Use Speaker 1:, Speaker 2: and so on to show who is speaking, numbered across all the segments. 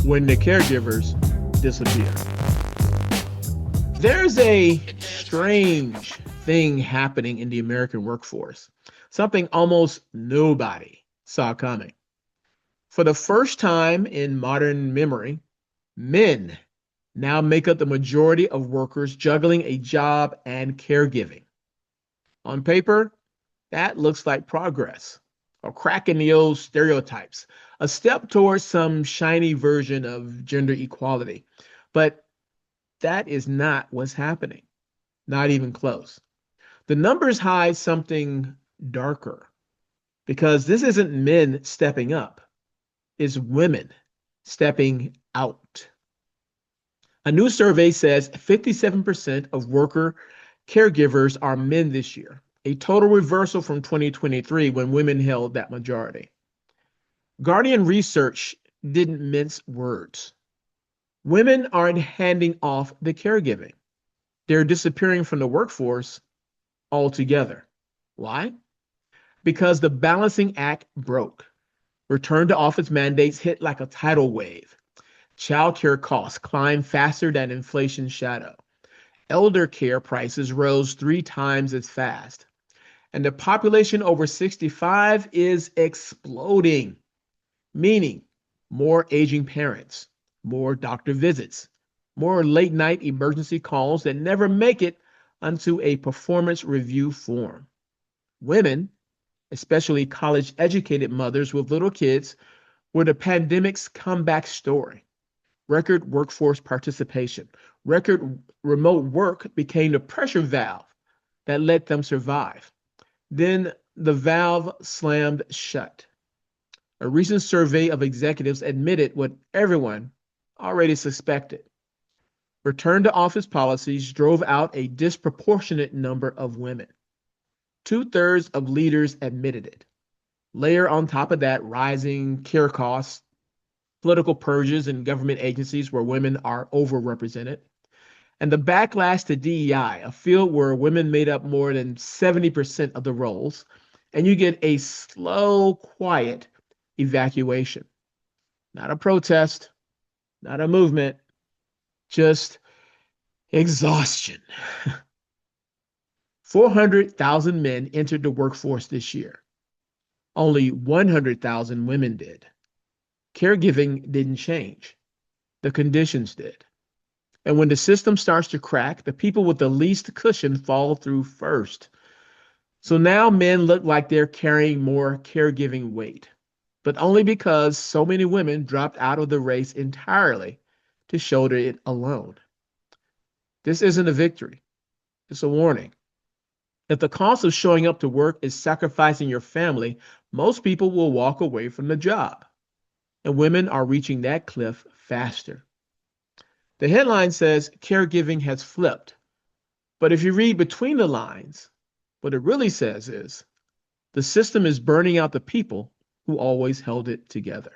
Speaker 1: when the caregivers disappear. There's a strange thing happening in the American workforce, something almost nobody saw coming. For the first time in modern memory, men now make up the majority of workers juggling a job and caregiving. On paper, that looks like progress, a crack in the old stereotypes, a step towards some shiny version of gender equality. But that is not what's happening, not even close. The numbers hide something darker because this isn't men stepping up, it's women stepping out. A new survey says 57% of worker caregivers are men this year, a total reversal from 2023 when women held that majority. Guardian Research didn't mince words. Women aren't handing off the caregiving. They're disappearing from the workforce altogether. Why? Because the balancing act broke. Return to office mandates hit like a tidal wave. Childcare costs climbed faster than inflation's shadow. Elder care prices rose 3 times as fast. And the population over 65 is exploding, meaning more aging parents, more doctor visits, more late night emergency calls that never make it onto a performance review form. Women, especially college educated mothers with little kids, were the pandemic's comeback story. Record workforce participation, record remote work became the pressure valve that let them survive. Then the valve slammed shut. A recent survey of executives admitted what everyone already suspected. Return to office policies drove out a disproportionate number of women. 2/3 of leaders admitted it. Layer on top of that rising care costs, political purges in government agencies where women are overrepresented, and the backlash to DEI, a field where women made up more than 70% of the roles, and you get a slow, quiet evacuation. Not a protest, not a movement, just exhaustion. 400,000 men entered the workforce this year. Only 100,000 women did. Caregiving didn't change. The conditions did. And when the system starts to crack, the people with the least cushion fall through first. So now men look like they're carrying more caregiving weight, but only because so many women dropped out of the race entirely to shoulder it alone. This isn't a victory. It's a warning. If the cost of showing up to work is sacrificing your family, most people will walk away from the job. And women are reaching that cliff faster. The headline says caregiving has flipped. But if you read between the lines, what it really says is the system is burning out the people who always held it together.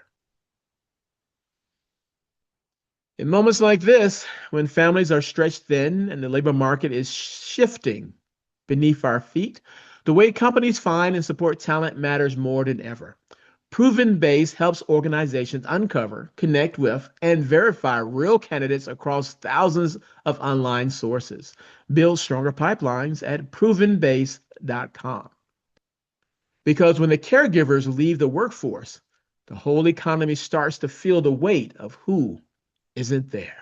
Speaker 1: In moments like this, when families are stretched thin and the labor market is shifting beneath our feet, the way companies find and support talent matters more than ever. Proven Base helps organizations uncover, connect with, and verify real candidates across thousands of online sources. Build stronger pipelines at provenbase.com. Because when the caregivers leave the workforce, the whole economy starts to feel the weight of who isn't there.